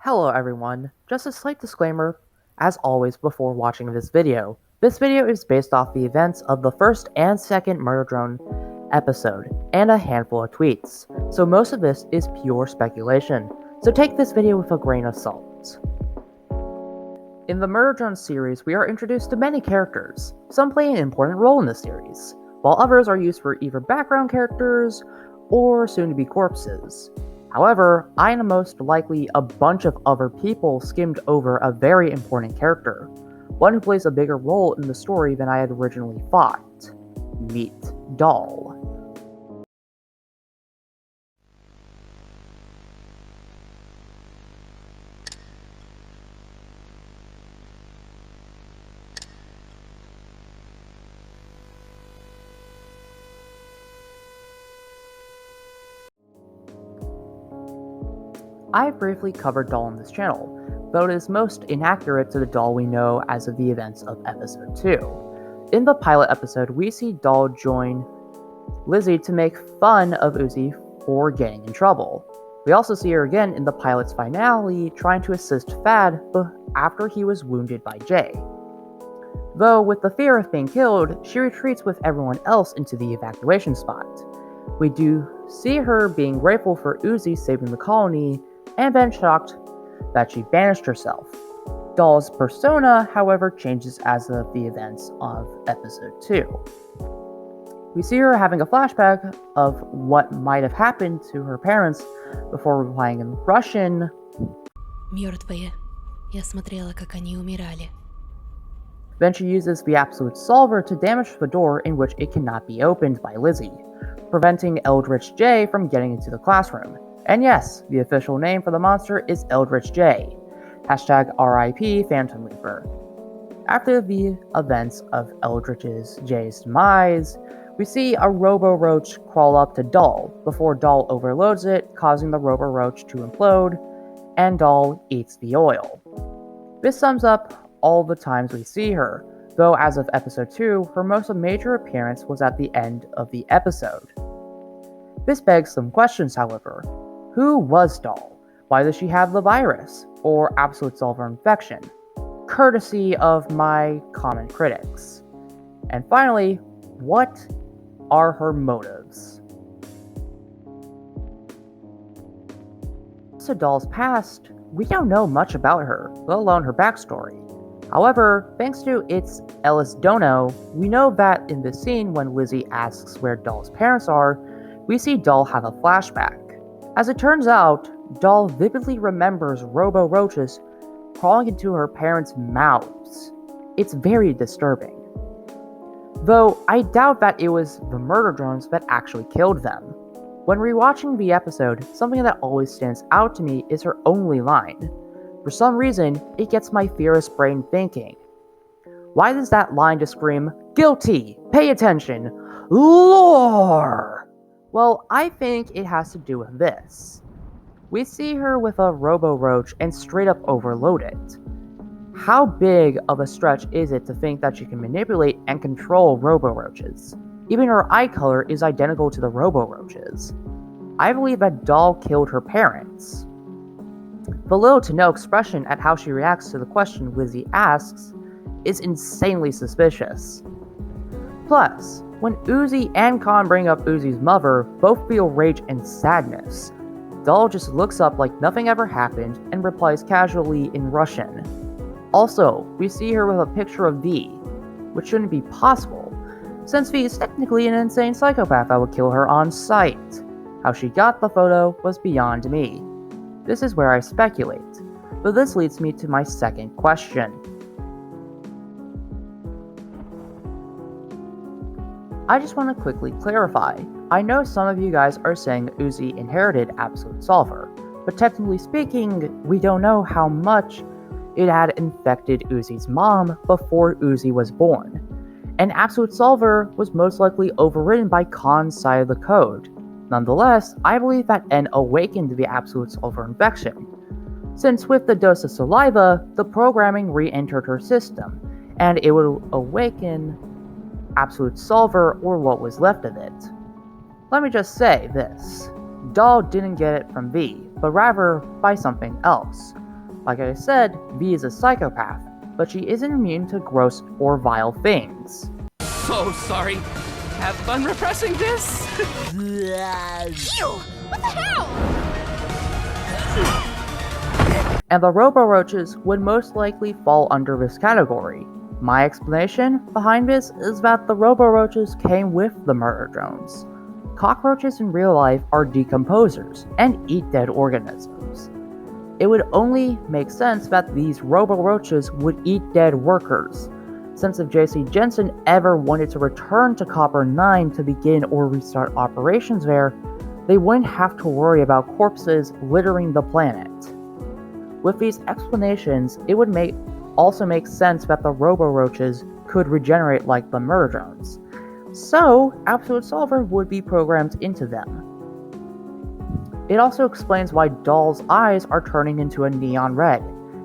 Hello everyone, just a slight disclaimer, as always before watching this video. This video is based off the events of the first and second Murder Drone episode, and a handful of tweets, so most of this is pure speculation, so take this video with a grain of salt. In the Murder Drone series, we are introduced to many characters. Some play an important role in the series, while others are used for either background characters or soon-to-be corpses. However, I am most likely a bunch of other people skimmed over a very important character, one who plays a bigger role in the story than I had originally thought. Meet Doll. I have briefly covered Doll on this channel, though it is most inaccurate to the Doll we know as of the events of episode 2. In the pilot episode, we see Doll join Lizzie to make fun of Uzi for getting in trouble. We also see her again in the pilot's finale trying to assist Thad after he was wounded by Jay. Though with the fear of being killed, she retreats with everyone else into the evacuation spot. We do see her being grateful for Uzi saving the colony, and then shocked that she banished herself. Doll's persona, however, changes as of the events of episode 2. We see her having a flashback of what might have happened to her parents before replying in Russian. Мертвые. Я смотрела, как они умирали. Then she uses the Absolute Solver to damage the door in which it cannot be opened by Lizzie, preventing Eldritch J from getting into the classroom. And yes, the official name for the monster is Eldritch J. #RIP Phantom Reaper. After the events of Eldritch J's demise, we see a Robo-Roach crawl up to Doll before Doll overloads it, causing the Robo-Roach to implode, and Doll eats the oil. This sums up all the times we see her, though as of episode 2, her most major appearance was at the end of the episode. This begs some questions, however. Who was Doll? Why does she have the virus, or Absolute Solver infection? Courtesy of my common critics. And finally, what are her motives? To Doll's past, we don't know much about her, let alone her backstory. However, thanks to its Ellisdono, we know that in the scene when Lizzie asks where Doll's parents are, we see Doll have a flashback. As it turns out, Doll vividly remembers Robo-Roaches crawling into her parents' mouths. It's very disturbing. Though I doubt that it was the murder drones that actually killed them. When rewatching the episode, something that always stands out to me is her only line. For some reason, it gets my fearless brain thinking. Why does that line just scream, "Guilty! Pay attention! Lore!" Well, I think it has to do with this. We see her with a Robo-Roach and straight up overload it. How big of a stretch is it to think that she can manipulate and control Robo-Roaches? Even her eye color is identical to the Robo-Roaches. I believe that Doll killed her parents. The little to no expression at how she reacts to the question Lizzie asks is insanely suspicious. Plus, when Uzi and Khan bring up Uzi's mother, both feel rage and sadness. Doll just looks up like nothing ever happened and replies casually in Russian. Also, we see her with a picture of V, which shouldn't be possible, since V is technically an insane psychopath that would kill her on sight. How she got the photo was beyond me. This is where I speculate, but this leads me to my second question. I just want to quickly clarify. I know some of you guys are saying Uzi inherited Absolute Solver, but technically speaking, we don't know how much it had infected Uzi's mom before Uzi was born. And Absolute Solver was most likely overridden by Khan's side of the code. Nonetheless, I believe that N awakened the Absolute Solver infection, since with the dose of saliva, the programming re-entered her system, and it would awaken Absolute Solver or what was left of it. Let me just say this. Doll didn't get it from V, but rather by something else. Like I said, V is a psychopath, but she isn't immune to gross or vile things. So sorry. Have fun repressing this? Ew! What the hell? And the Robo-Roaches would most likely fall under this category. My explanation behind this is that the Robo-Roaches came with the murder drones. Cockroaches in real life are decomposers and eat dead organisms. It would only make sense that these Robo-Roaches would eat dead workers, since if JC Jensen ever wanted to return to Copper 9 to begin or restart operations there, they wouldn't have to worry about corpses littering the planet. With these explanations, it would also make sense that the Robo-Roaches could regenerate like the murder drones. So, Absolute Solver would be programmed into them. It also explains why Doll's eyes are turning into a neon red.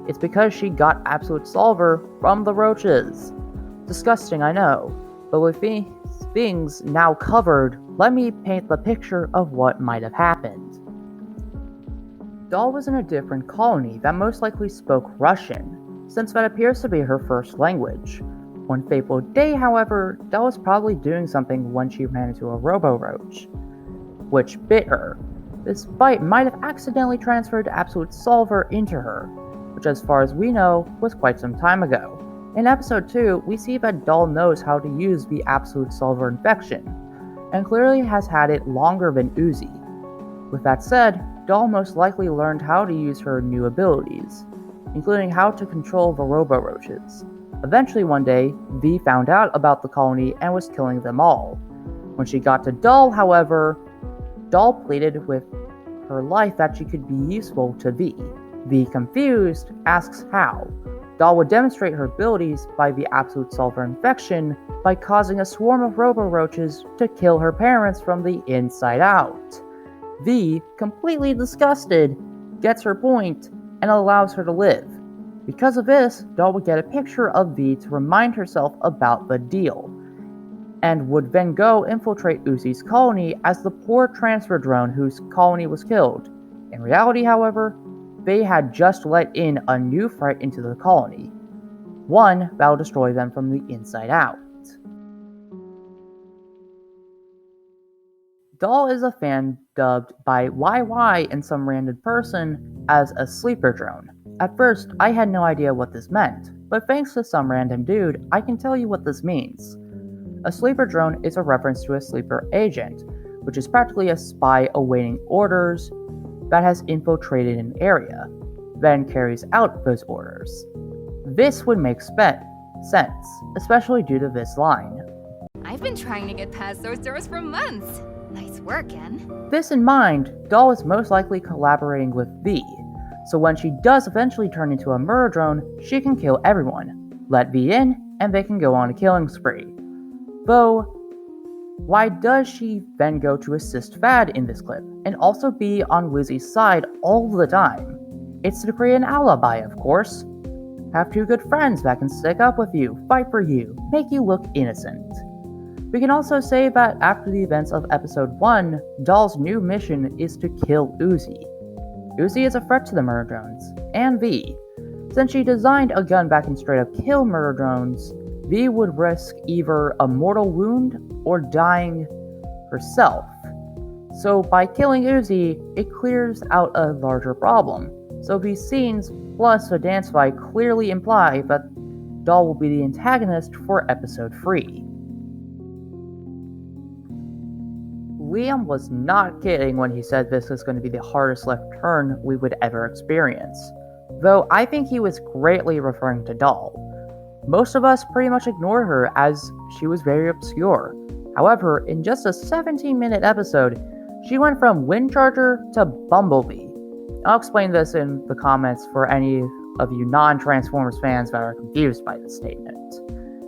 It's because she got Absolute Solver from the roaches. Disgusting, I know, but with these things now covered, let me paint the picture of what might have happened. Doll was in a different colony that most likely spoke Russian, since that appears to be her first language. One fateful day, however, Doll was probably doing something when she ran into a Robo-Roach, which bit her. This bite might have accidentally transferred Absolute Solver into her, which as far as we know, was quite some time ago. In episode 2, we see that Doll knows how to use the Absolute Solver infection, and clearly has had it longer than Uzi. With that said, Doll most likely learned how to use her new abilities, including how to control the Robo-Roaches. Eventually one day, V found out about the colony and was killing them all. When she got to Doll, however, Doll pleaded with her life that she could be useful to V. V, confused, asks how. Doll would demonstrate her abilities by the Absolute Solver infection by causing a swarm of Robo-Roaches to kill her parents from the inside out. V, completely disgusted, gets her point and allows her to live. Because of this, Doll would get a picture of V to remind herself about the deal, and would then go infiltrate Uzi's colony as the poor transfer drone whose colony was killed. In reality, however, they had just let in a new threat into the colony, one that will destroy them from the inside out. Doll is a fan dubbed by YY and some random person as a sleeper drone. At first, I had no idea what this meant, but thanks to some random dude, I can tell you what this means. A sleeper drone is a reference to a sleeper agent, which is practically a spy awaiting orders that has infiltrated an area, then carries out those orders. This would make sense, especially due to this line. I've been trying to get past those doors for months. Nice work, En. This in mind, Doll is most likely collaborating with V, so when she does eventually turn into a murder drone, she can kill everyone, let V in, and they can go on a killing spree. Though, why does she then go to assist Thad in this clip, and also be on Lizzie's side all the time? It's to create an alibi, of course. Have two good friends that can stick up with you, fight for you, make you look innocent. We can also say that after the events of episode 1, Doll's new mission is to kill Uzi. Uzi is a threat to the murder drones, and V. Since she designed a gun that can straight up kill murder drones, V would risk either a mortal wound or dying herself. So by killing Uzi, it clears out a larger problem. So these scenes, plus the dance fight, clearly imply that Doll will be the antagonist for episode 3. Liam was not kidding when he said this was going to be the hardest left turn we would ever experience, though I think he was greatly referring to Doll. Most of us pretty much ignored her as she was very obscure. However, in just a 17-minute episode, she went from Windcharger to Bumblebee. I'll explain this in the comments for any of you non-Transformers fans that are confused by this statement.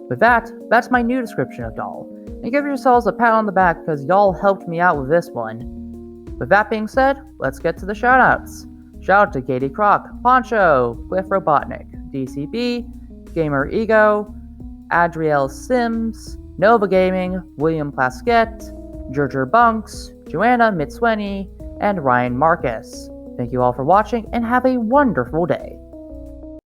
With that, that's my new description of Doll. And give yourselves a pat on the back because y'all helped me out with this one. With that being said, let's get to the shoutouts. Shout out to Katie Kroc, Poncho, Cliff Robotnik, DCB, Gamer Ego, Adriel Sims, Nova Gaming, William Plaskett, Gerger Bunks, Joanna Mitsweni, and Ryan Marcus. Thank you all for watching and have a wonderful day.